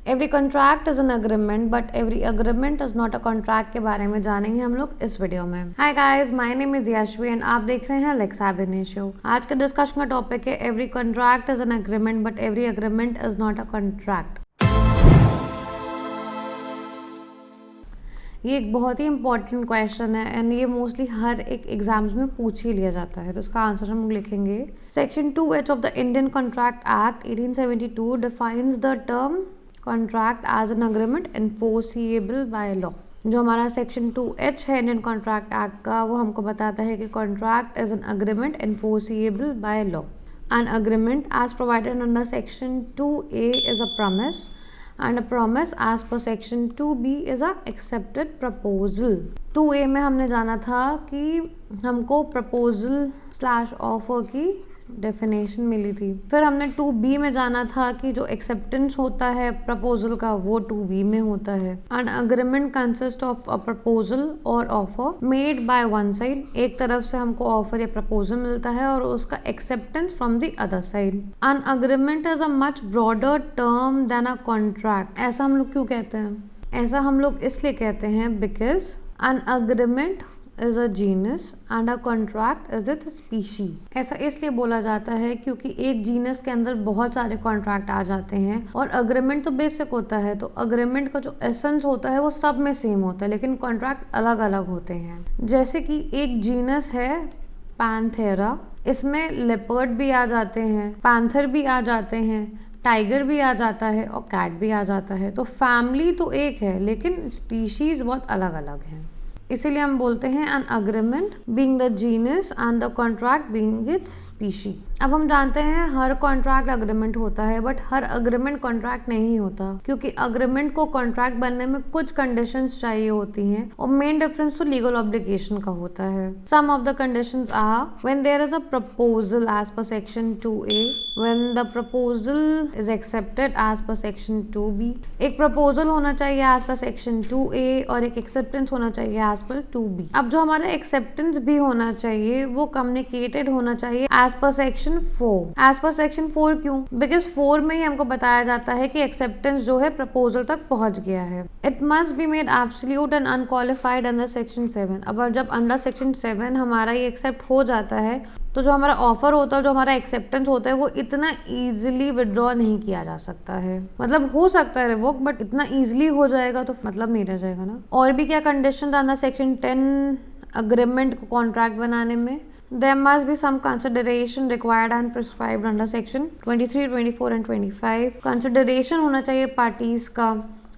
Every contract is an agreement but every agreement is not a contract के बारे में जानेंगे हम लोग इस वीडियो में। Hi guys, my name is Yashvi and आप देख रहे हैं लेट्स हैव एन शो। आज के डिस्कशन का टॉपिक है every contract is an agreement but every agreement is not a contract. ये एक बहुत ही इंपॉर्टेंट क्वेश्चन है एंड ये मोस्टली हर एक एग्जाम्स में पूछ ही लिया जाता है। तो इसका आंसर हम लिखेंगे section 2H of the Indian contract act 1872 defines the term contract as an agreement enforceable by law. जो हमारा सेक्शन 2H है इंडियन कॉन्ट्रैक्ट एक्ट का, वो हमको बताता है कि contract is an agreement enforceable by law. An agreement as provided under section 2A is a promise and a promise as per section 2B is a accepted proposal। 2A में हमने जाना था कि हमको proposal / offer की definition मिली थी। फिर हमने 2B में जाना था कि जो एक्सेप्टेंस होता है प्रपोजल का वो 2B में होता है। An agreement consist of a proposal और offer made by one side. एक तरफ से हमको ऑफर या प्रपोजल मिलता है और उसका acceptance from the other side. An agreement is a much broader term than a contract. ऐसा हम लोग क्यों कहते हैं? ऐसा हम लोग इसलिए कहते हैं because an agreement is a genus and a contract is its species। ऐसा इसलिए बोला जाता है क्योंकि एक जीनस के अंदर बहुत सारे कॉन्ट्रैक्ट आ जाते हैं और अग्रीमेंट तो बेसिक होता है, तो अग्रीमेंट का जो एसेंस होता है वो सब में सेम होता है, लेकिन कॉन्ट्रैक्ट अलग अलग होते हैं। जैसे कि एक जीनस है पैंथेरा, इसमें लेपर्ड भी आ जाते हैं, पैंथर भी आ जाते हैं, टाइगर भी आ जाता है और कैट भी आ जाता है। तो फैमिली तो एक है लेकिन स्पीशीज बहुत अलग अलग हैं। इसीलिए हम बोलते हैं an agreement being the genus and the contract being it's species. अब हम जानते हैं हर कॉन्ट्रैक्ट अग्रीमेंट होता है बट हर अग्रीमेंट कॉन्ट्रैक्ट नहीं होता, क्योंकि अग्रीमेंट को कॉन्ट्रैक्ट बनने में कुछ कंडीशंस चाहिए होती हैं और मेन डिफरेंस तो लीगल ऑब्लिगेशन का होता है। Some of the conditions are when there is a proposal as per section 2A, when the proposal is accepted as per section 2B। एक प्रपोजल होना चाहिए एज पर सेक्शन 2A और एक acceptance होना चाहिए एज पर 2B। अब जो हमारा एक्सेप्टेंस भी होना चाहिए वो कम्युनिकेटेड होना चाहिए as per section 4। As per section 4 क्यों? बिकॉज 4 में ही हमको बताया जाता है कि एक्सेप्टेंस जो है प्रपोजल तक पहुंच गया है। It must be made absolute and unqualified under section 7। अब जब अंडर सेक्शन 7 हमारा ये एक्सेप्ट हो जाता है तो जो हमारा ऑफर होता है, जो हमारा एक्सेप्टेंस होता है, वो इतना इजीली विड्रॉ नहीं किया जा सकता है। मतलब हो सकता है रिवोक, बट इतना इजीली हो जाएगा तो मतलब नहीं रह जाएगा ना। और भी क्या कंडीशन अंडर सेक्शन 10 अग्रीमेंट को कॉन्ट्रैक्ट बनाने में? There must be some consideration required and prescribed under section 23, 24 and 25। Consideration होना चाहिए parties का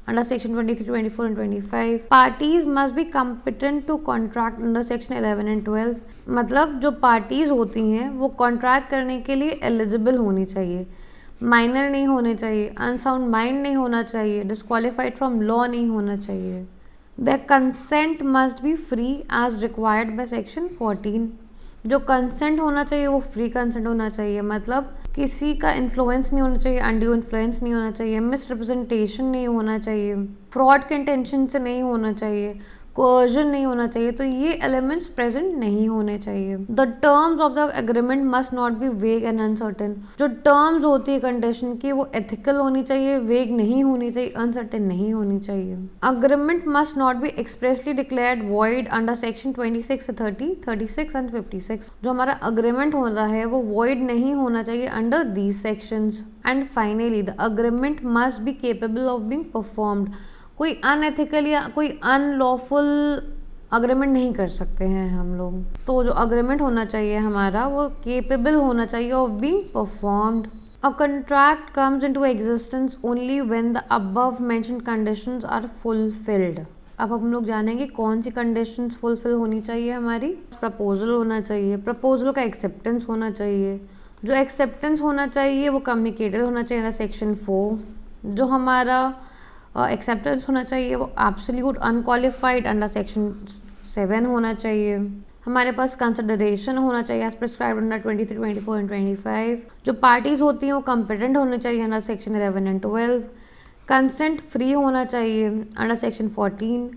under section 23, 24 and 25। Parties must be competent to contract under section 11 and 12। मतलब जो parties होती हैं वो contract करने के लिए eligible होनी चाहिए, माइनर नहीं होने चाहिए, अनसाउंड माइंड नहीं होना चाहिए, डिस्क्वालिफाइड फ्रॉम लॉ नहीं होना चाहिए। The consent must be free as required by section 14। जो कंसेंट होना चाहिए वो फ्री कंसेंट होना चाहिए, मतलब किसी का इन्फ्लुएंस नहीं होना चाहिए, अनड्यू इन्फ्लुएंस नहीं होना चाहिए, मिसरिप्रेजेंटेशन नहीं होना चाहिए, फ्रॉड के इंटेंशन से नहीं होना चाहिए, कोर्जन नहीं होना चाहिए। तो ये एलिमेंट्स प्रेजेंट नहीं होने चाहिए। The terms of the agreement must not be वेग एंड अनसर्टेन। जो टर्म्स होती है कंडीशन की वो एथिकल होनी चाहिए, वेग नहीं होनी चाहिए, अनसर्टेन नहीं होनी चाहिए। Agreement must not be expressly declared void under section 26, 30, 36 and 56। जो हमारा अग्रीमेंट होता है वो वॉइड नहीं होना चाहिए under these sections. And finally the agreement must be capable of being performed. कोई अनएथिकल या कोई अनलॉफुल अग्रीमेंट नहीं कर सकते हैं हम लोग। तो जो अग्रीमेंट होना चाहिए हमारा वो केपेबल होना चाहिए of being performed. A contract comes into existence only when the above mentioned conditions are fulfilled. अब हम लोग जानेंगे कौन सी कंडीशंस फुलफिल होनी चाहिए हमारी। प्रपोजल होना चाहिए, प्रपोजल का एक्सेप्टेंस होना चाहिए, जो एक्सेप्टेंस होना चाहिए वो कम्युनिकेटेड होना चाहिए सेक्शन 4। जो हमारा एक्सेप्टेंस होना चाहिए वो एब्सोल्यूट अनक्वालिफाइड अंडर सेक्शन 7 होना चाहिए। हमारे पास कंसिडरेशन होना चाहिए एज प्रिस्क्राइब्ड अंडर 23, 24 एंड 25। जो पार्टीज होती हैं वो कॉम्पिटेंट होने चाहिए under section 11 and 12। Consent free होना चाहिए अंडर सेक्शन 14।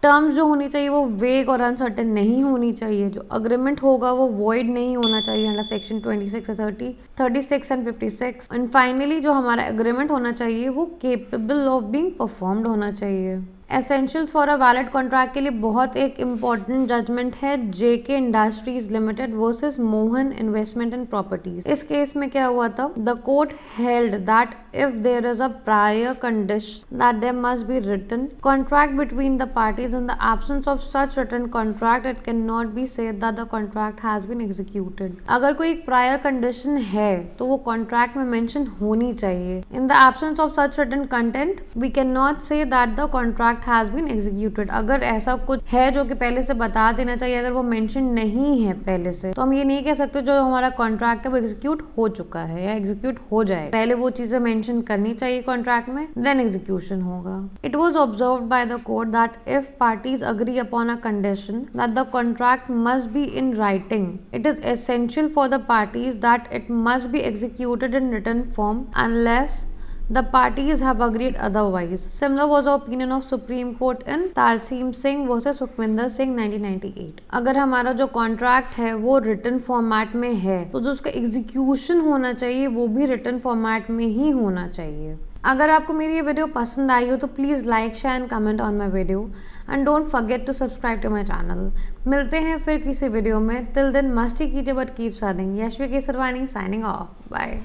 टर्म्स जो होनी चाहिए वो वेग और अनसर्टेन नहीं होनी चाहिए, जो अग्रीमेंट होगा वो वॉइड नहीं होना चाहिए अंडर सेक्शन 26 और 30, 36 एंड 56। एंड फाइनली जो हमारा एग्रीमेंट होना चाहिए वो केपेबल ऑफ बीइंग परफॉर्म्ड होना चाहिए। Essentials for a valid contract के लिए बहुत एक इम्पॉर्टेंट जजमेंट है JK Industries Limited versus Mohan Investment and Properties. इस केस में क्या हुआ था, the court held that if there is a prior condition that there must be written contract between the parties, in the absence of such written contract it can not be said that the contract has been executed. अगर कोई एक prior condition है तो वो contract में mention होनी चाहिए। In the absence of such written content we can not say that the contract has been executed। अगर ऐसा कुछ है जो कि पहले से बता देना चाहिए, अगर वो मेंशन नहीं है पहले से, तो हम ये नहीं कह सकते जो हमारा कॉन्ट्रैक्ट है वो एग्जीक्यूट हो चुका है या एग्जीक्यूट हो जाएगा। पहले वो चीजें मेंशन करनी चाहिए कॉन्ट्रैक्ट में, देन एग्जीक्यूशन होगा। It was observed by the court that if parties agree upon a condition that the contract must be in writing, it is essential for the parties that it must be executed in written form unless the parties have agreed otherwise. Similar was the opinion of Supreme Court in Tarseem Singh versus Sukhwinder Singh 1998। अगर हमारा जो contract है वो written format में है तो जो उसका एग्जीक्यूशन होना चाहिए वो भी रिटन फॉर्मेट में ही होना चाहिए। अगर आपको मेरी ये वीडियो पसंद आई हो तो please like share and comment on my video and don't forget to subscribe to my channel. मिलते हैं फिर किसी वीडियो में। टिल देन मस्ती कीजिए but keep studying. Yashvi Kesarwani signing off. Bye.